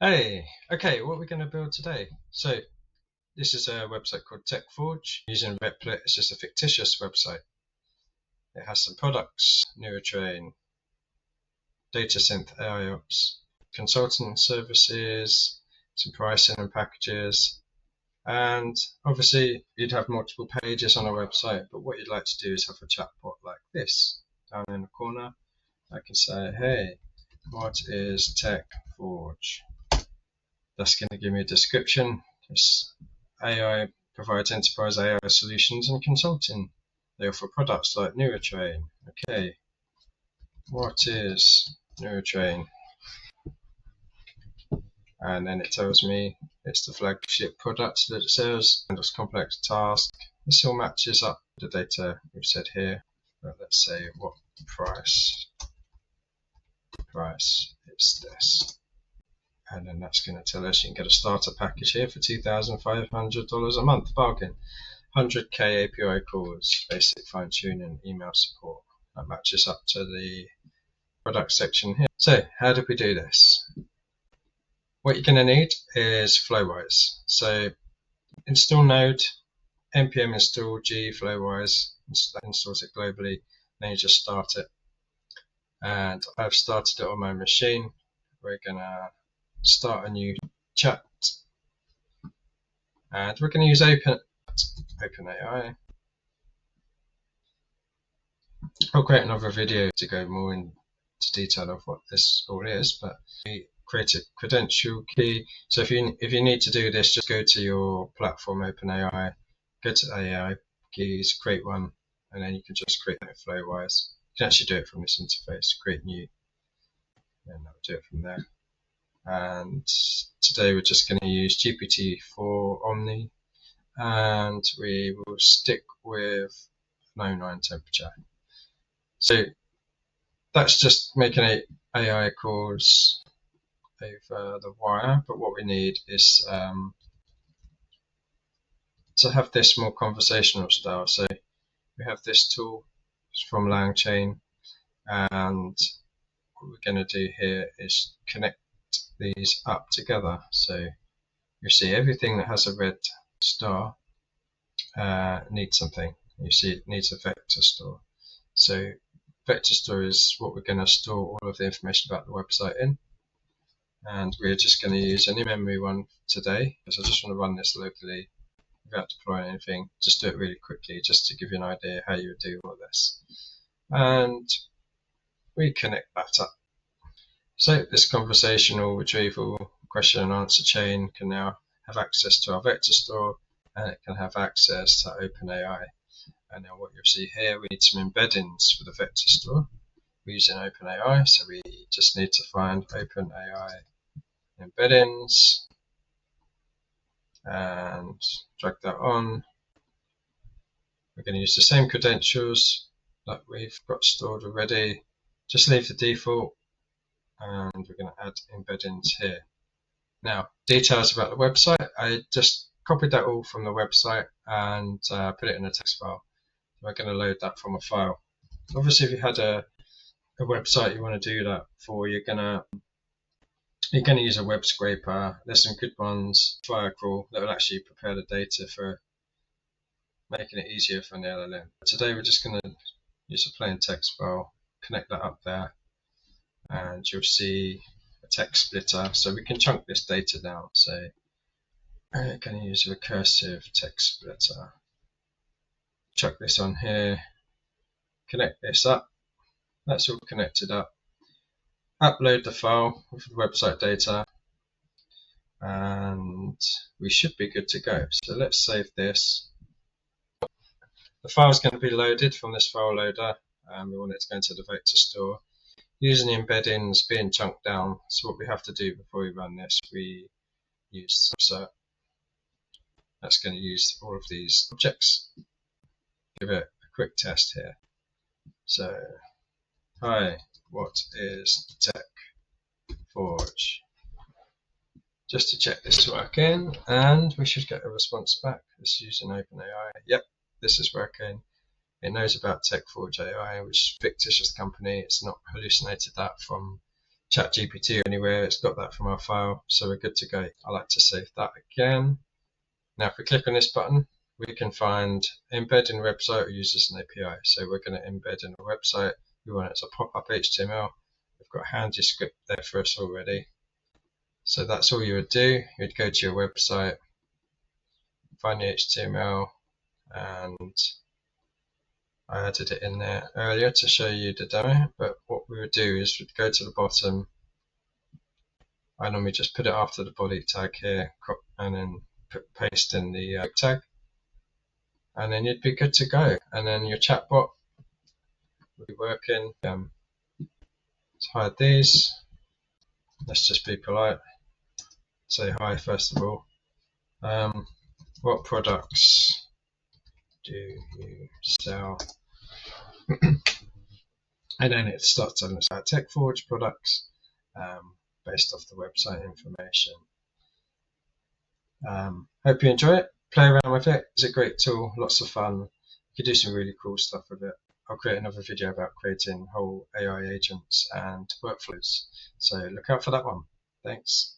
Hey, okay, what are we going to build today? So this is a website called TechForge using Replit. It's just a fictitious website. It has some products, NeuroTrain, DataSynth AI Ops, consulting services, some pricing and packages, and obviously you'd have multiple pages on a website, but what you'd like to do is have a chatbot like this. Down in the corner, I can say, hey, what is TechForge? That's going to give me a description. This AI provides enterprise AI solutions and consulting. They offer products like NeuroTrain. Okay, what is NeuroTrain? And then it tells me it's the flagship product that it sells, handles complex tasks. This all matches up with the data we've said here. But let's say what price is this. And then that's going to tell us you can get a starter package here for $2,500 a month, bargain. 100k API calls, basic fine tuning, email support. That matches up to the product section here. So how did we do this? What you're going to need is Flowwise. So install Node, npm install g Flowwise, that installs it globally, then you just start it. And I've started it on my machine. We're going to start a new chat, and we're going to use OpenAI. I'll create another video to go more into detail of what this all is, but we create a credential key. So if you need to do this, just go to your platform, OpenAI, go to AI keys, create one, and then you can just create that Flowwise. You can actually do it from this interface, create new, and I'll do it from there. And today we're just going to use GPT-4 Omni, and we will stick with no 9 temperature. So that's just making AI calls over the wire, but what we need is to have this more conversational style. So we have this tool from LangChain, and what we're going to do here is connect these up together. So you see everything that has a red star needs something. You see it needs a vector store. So vector store is what we're going to store all of the information about the website in, and we're just going to use an in-memory one today because I just want to run this locally without deploying anything. Just do it really quickly just to give you an idea how you would do all this, and we connect that up. So this conversational retrieval question and answer chain can now have access to our vector store, and it can have access to OpenAI. And now what you'll see here, we need some embeddings for the vector store. We're using OpenAI, so we just need to find OpenAI embeddings and drag that on. We're going to use the same credentials that we've got stored already. Just leave the default, and we're going to add embeddings here. Now, details about the website, I just copied that all from the website and put it in a text file. We're going to load that from a file. Obviously, if you had a website you want to do that for, you're going to use a web scraper. There's some good ones, Firecrawl, that will actually prepare the data for making it easier for an LLM. Today, we're just going to use a plain text file, connect that up there, and you'll see a text splitter. So we can chunk this data down. So I'm going to use a recursive text splitter. Chuck this on here, connect this up. That's all connected up. Upload the file with the website data, and we should be good to go. So let's save this. The file is going to be loaded from this file loader, and we want it to go into the vector store. Using the embeddings being chunked down, so what we have to do before we run this, we use subset. That's going to use all of these objects. Give it a quick test here. So, hi, what is TechForge? Just to check this is working, and we should get a response back. This is using OpenAI. Yep, this is working. It knows about TechForge AI, which is a fictitious company. It's not hallucinated that from ChatGPT or anywhere, it's got that from our file, so we're good to go. I like to save that again. Now if we click on this button, we can find embed in a website or use as an API. So we're going to embed in a website. We want it as a pop-up HTML. We've got a handy script there for us already. So that's all you would do. You'd go to your website, find the HTML, and I added it in there earlier to show you the demo, but what we would do is we'd go to the bottom. I normally just put it after the body tag here and then paste in the tag, and then you'd be good to go. And then your chatbot will be working. Let's hide these. Let's just be polite. Say hi first of all. What products do you sell? And then it starts on our TechForge products based off the website information. Hope you enjoy it. Play around with it. It's a great tool, lots of fun. You can do some really cool stuff with it. I'll create another video about creating whole AI agents and workflows. So look out for that one. Thanks.